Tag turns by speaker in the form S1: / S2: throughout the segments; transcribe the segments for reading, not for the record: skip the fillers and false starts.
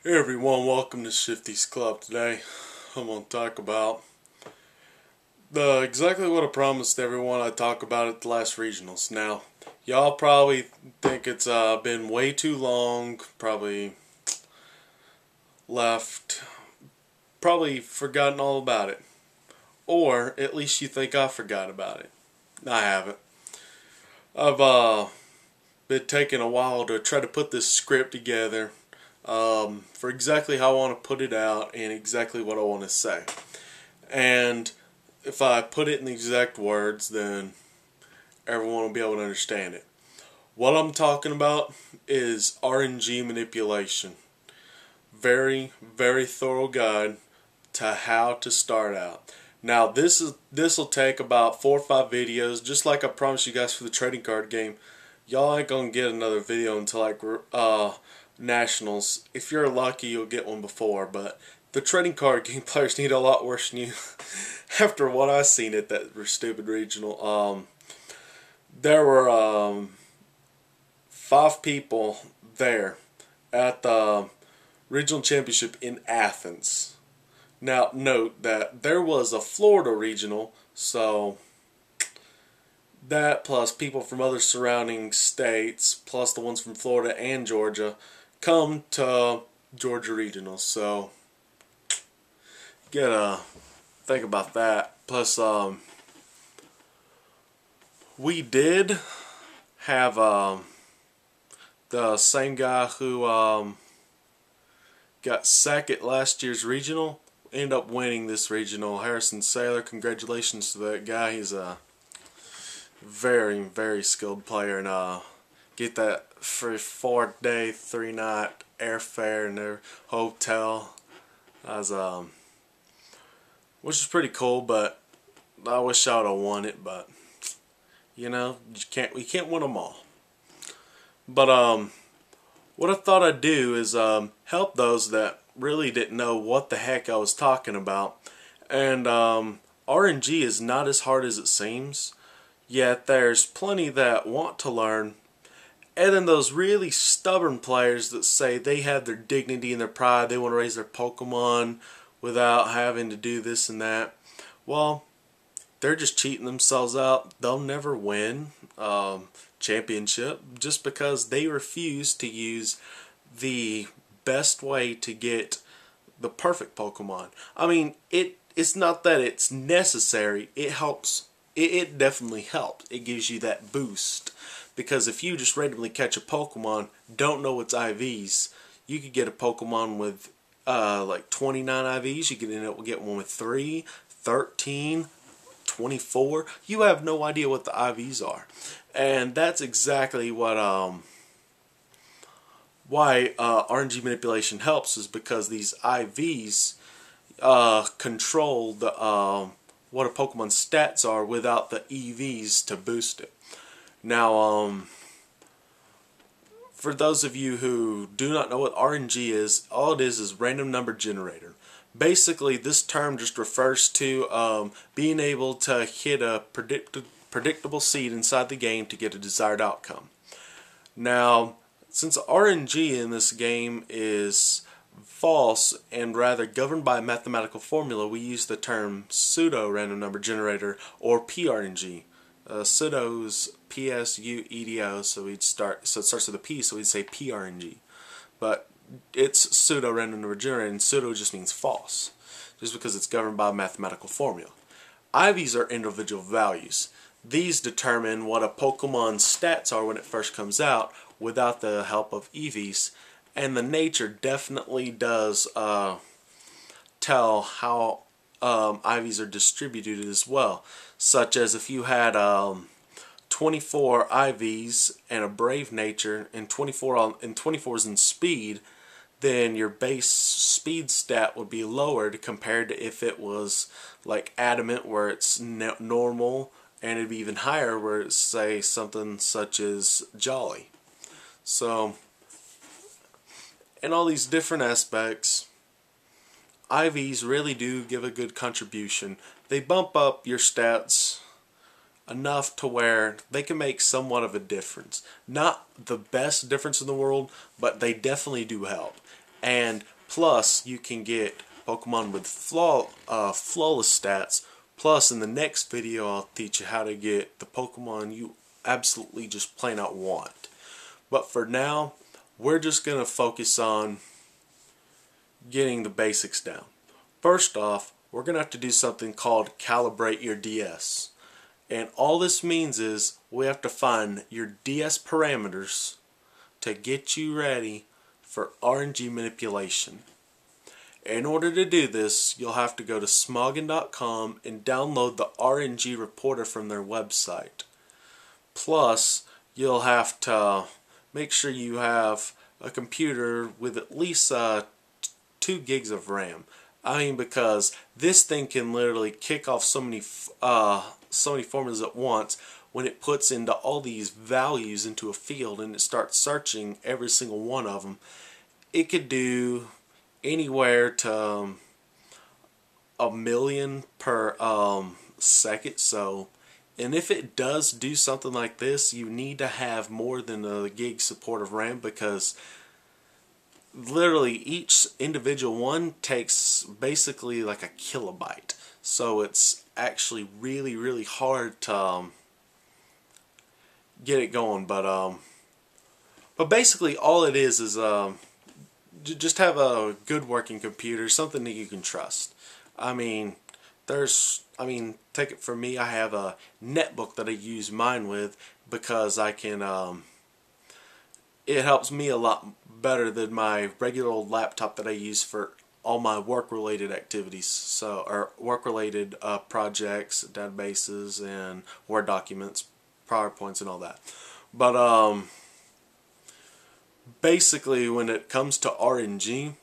S1: Hey everyone, welcome to Shifty's Club. Today I'm going to talk about exactly what I promised everyone I'd talk about at the last regionals. Now, y'all probably think it's been way too long, probably forgotten all about it. Or at least you think I forgot about it. I haven't. I've been taking a while to try to put this script together. For exactly how I want to put it out and exactly what I want to say. And if I put it in the exact words, then everyone will be able to understand it. What I'm talking about is RNG manipulation. Very, very thorough guide to how to start out. Now this will take about 4 or 5 videos, just like I promised you guys for the trading card game. Y'all ain't gonna get another video until like Nationals. If you're lucky, you'll get one before, but the trading card game players need a lot worse than you. After what I seen at that stupid regional, there were 5 people there at the regional championship in Athens. Now note that there was a Florida regional, so that plus people from other surrounding states, plus the ones from Florida and Georgia, come to Georgia regionals. So you gotta think about that. Plus, we did have the same guy who got second last year's regional end up winning this regional. Harrison Saylor, congratulations to that guy. He's a very, very skilled player, and get that for 4-day, 3-night airfare and their hotel. As which is pretty cool, but I wish I would have won it, but you know, we can't win them all. But what I thought I'd do is help those that really didn't know what the heck I was talking about. And RNG is not as hard as it seems, yet there's plenty that want to learn. And then those really stubborn players that say they have their dignity and their pride, they want to raise their Pokemon without having to do this and that. Well, they're just cheating themselves out. They'll never win championship just because they refuse to use the best way to get the perfect Pokemon. I mean, it's not that it's necessary. It helps. It definitely helps. It gives you that boost. Because if you just randomly catch a Pokemon, don't know its IVs, you could get a Pokemon with like 29 IVs. You could end up getting one with 3, 13, 24. You have no idea what the IVs are. And that's exactly what why RNG manipulation helps, is because these IVs control the what a Pokemon's stats are without the EVs to boost it. Now, for those of you who do not know what RNG is, all it is random number generator. Basically, this term just refers to being able to hit a predictable seed inside the game to get a desired outcome. Now, since RNG in this game is false and rather governed by a mathematical formula, we use the term pseudo random number generator, or PRNG. Pseudo's PSUEDO, so it starts with a P, so we'd say PRNG. But it's pseudo random number generator, and pseudo just means false, just because it's governed by a mathematical formula. IVs are individual values. These determine what a Pokemon's stats are when it first comes out without the help of EVs, and the nature definitely does tell how IVs are distributed as well, such as if you had 24 IVs and a brave nature and 24s in speed, then your base speed stat would be lowered compared to if it was like adamant, where it's normal, and it'd be even higher where it's, say, something such as jolly. So in all these different aspects, IVs really do give a good contribution. They bump up your stats enough to where they can make somewhat of a difference. Not the best difference in the world, but they definitely do help. And plus, you can get Pokemon with flawless stats. Plus, in the next video, I'll teach you how to get the Pokemon you absolutely just plain out want. But for now, we're just going to focus on getting the basics down. First off, we're going to have to do something called calibrate your DS. And all this means is we have to find your DS parameters to get you ready for RNG manipulation. In order to do this, you'll have to go to smoggin.com and download the RNG reporter from their website. Plus, you'll have to make sure you have a computer with at least 2 gigs of RAM. I mean, because this thing can literally kick off so many formulas at once when it puts into all these values into a field and it starts searching every single one of them. It could do anywhere to 1,000,000 per second. So, and if it does do something like this, you need to have more than a gig support of RAM, because literally each individual one takes basically like a kilobyte. So it's actually really hard to get it going. But basically all it is just have a good working computer, something that you can trust. I mean, take it from me, I have a netbook that I use mine with because I can, it helps me a lot better than my regular old laptop that I use for all my work-related activities, or work-related projects, databases, and Word documents, PowerPoints, and all that. But basically, when it comes to RNG,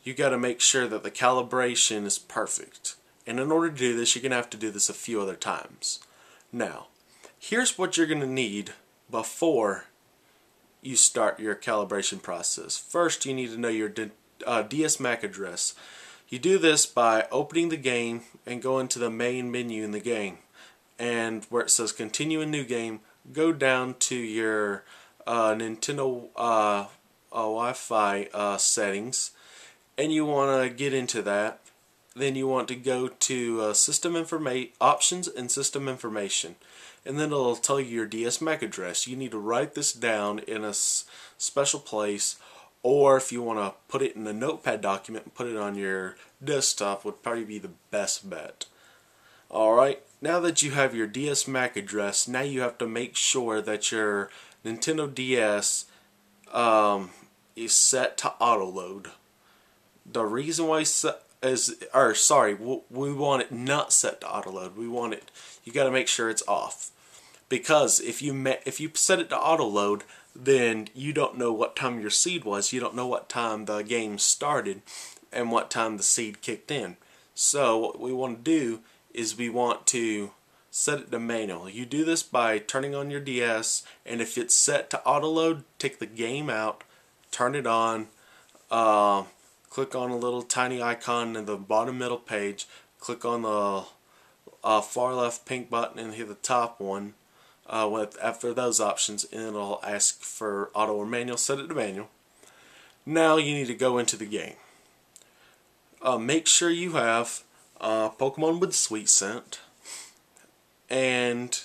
S1: you got to make sure that the calibration is perfect. And in order to do this, you're going to have to do this a few other times. Now, here's what you're going to need before you start your calibration process. First, you need to know your DS MAC address. You do this by opening the game and going to the main menu in the game. And where it says continue a new game, go down to your Nintendo Wi-Fi settings, and you want to get into that. Then you want to go to System Options and System Information, and then it'll tell you your DS MAC address. You need to write this down in a special place, or if you want to put it in a notepad document and put it on your desktop, would probably be the best bet. Alright, now that you have your DS MAC address, now you have to make sure that your Nintendo DS is set to auto load. The reason why we want it not set to auto load. We want it, you got to make sure it's off, because if you set it to auto load, then you don't know what time your seed was. You don't know what time the game started and what time the seed kicked in. So what we want to do is we want to set it to manual. You do this by turning on your DS, and if it's set to auto load, take the game out, turn it on, click on a little tiny icon in the bottom middle page, click on the far left pink button and hit the top one after those options, and it'll ask for auto or manual. Set it to manual. Now you need to go into the game. Make sure you have Pokemon with Sweet Scent, and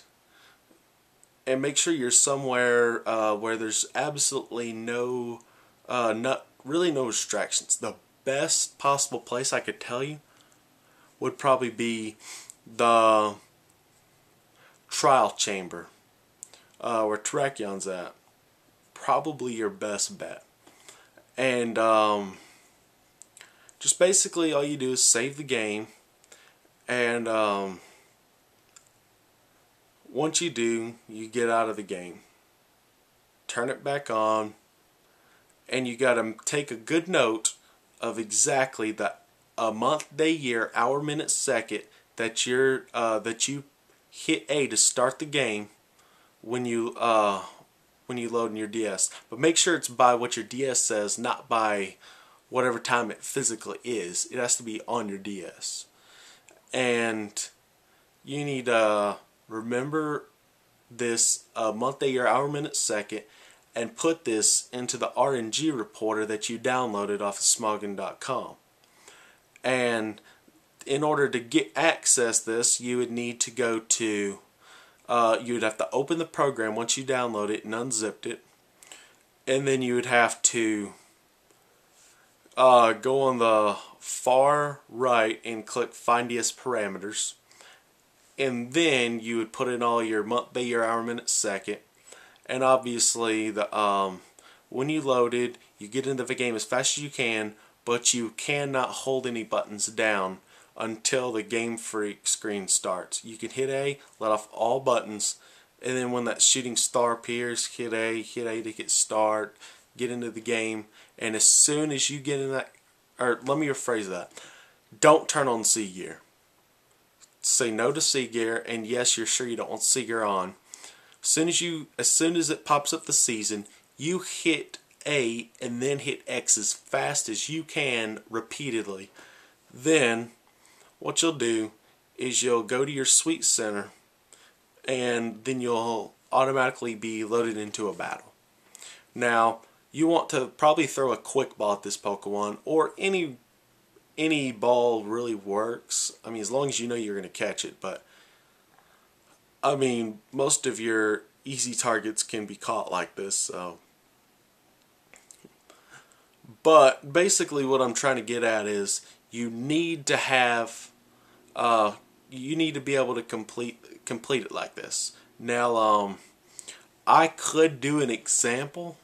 S1: make sure you're somewhere where there's absolutely no distractions. The best possible place I could tell you would probably be the trial chamber, where Terrakyon's at. Probably your best bet. And just basically all you do is save the game, and once you do, you get out of the game, turn it back on, and you got to take a good note of exactly the month, day, year, hour, minute, second that you hit A to start the game when you load in your DS. But make sure it's by what your DS says, not by whatever time it physically is. It has to be on your DS. And you need to remember this month, day, year, hour, minute, second, and put this into the RNG reporter that you downloaded off of smoggin.com. And in order to get access this, you would need to go to, you would have to open the program once you download it and unzipped it, and then you would have to go on the far right and click Find DS Parameters, and then you would put in all your month, day, year, hour, minute, second, and obviously the when you loaded, you get into the game as fast as you can, but you cannot hold any buttons down until the Game Freak screen starts. You can hit A, let off all buttons, and then when that shooting star appears, hit A to get start, get into the game, and as soon as you get in that, or let me rephrase that, don't turn on C gear. Say no to C gear, and yes, you're sure you don't want C gear on. As soon as it pops up the season, you hit A and then hit X as fast as you can repeatedly. Then what you'll do is you'll go to your Sweet Center, and then you'll automatically be loaded into a battle. Now, you want to probably throw a quick ball at this Pokemon, or any ball really works. I mean, as long as you know you're going to catch it, but I mean, most of your easy targets can be caught like this, so. But basically what I'm trying to get at is you need to have you need to be able to complete it like this. Now I could do an example,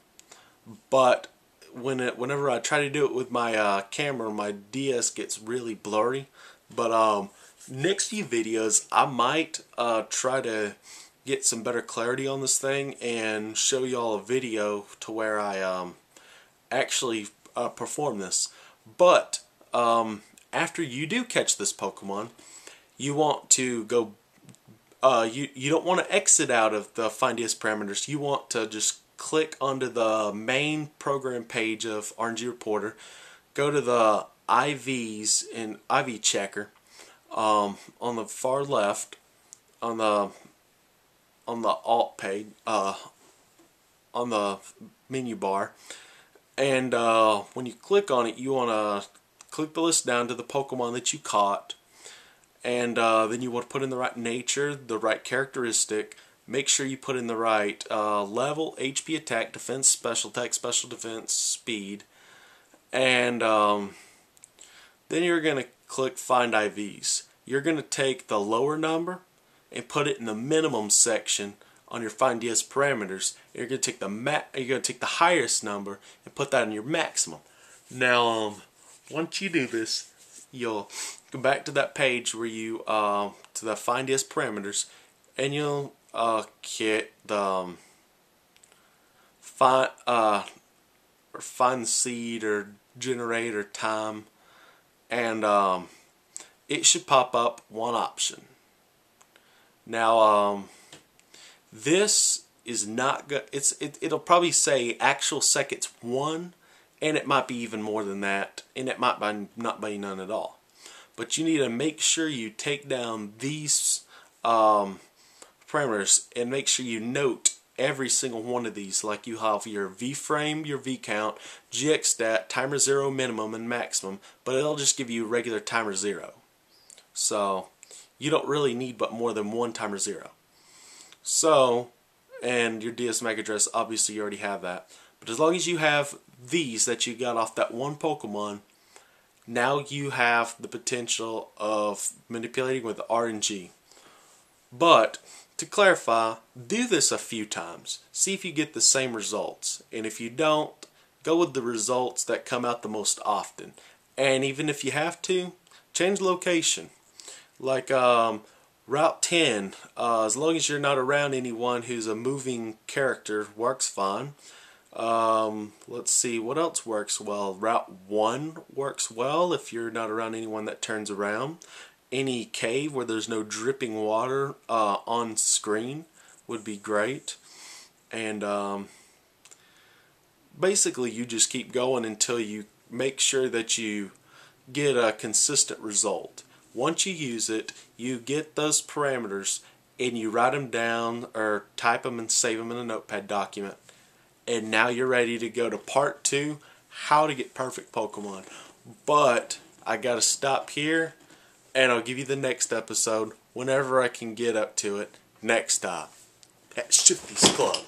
S1: but whenever I try to do it with my camera, my DS gets really blurry. But next few videos I might try to get some better clarity on this thing and show y'all a video to where I actually perform this. But after you do catch this Pokemon, you want to go you don't want to exit out of the Find DS Parameters. You want to just click onto the main program page of RNG Reporter, go to the IVs and IV checker on the far left, on the alt page, on the menu bar, and when you click on it, you want to click the list down to the Pokemon that you caught, and then you want to put in the right nature, the right characteristic. Make sure you put in the right level, HP, attack, defense, special attack, special defense, speed, and then you're going to click Find IVs. You're going to take the lower number and put it in the minimum section on your Find DS Parameters. You're going to take the highest number and put that in your maximum. Now, once you do this, you'll go back to that page where you to the Find DS Parameters, and you'll get the find seed or generate or time, and it should pop up one option. Now this is not good. It'll probably say actual seconds 1, and it might be even more than that, and it might not be none at all. But you need to make sure you take down these parameters and make sure you note every single one of these, like you have your V frame, your V count, GX stat, timer 0 minimum and maximum, but it'll just give you regular timer 0. So you don't really need but more than one timer 0. So, and your DS MAC address, obviously you already have that, but as long as you have these that you got off that one Pokemon, now you have the potential of manipulating with RNG. But to clarify, do this a few times. See if you get the same results. And if you don't, go with the results that come out the most often. And even if you have to, change location. Like Route 10, as long as you're not around anyone who's a moving character, works fine. Let's see, what else works well? Route 1 works well if you're not around anyone that turns around. Any cave where there's no dripping water on screen would be great. And basically you just keep going until you make sure that you get a consistent result. Once you use it, you get those parameters and you write them down or type them and save them in a notepad document. and now you're ready to go to part 2, how to get perfect Pokemon. But I gotta stop here, and I'll give you the next episode whenever I can get up to it next time at Shifty's Club.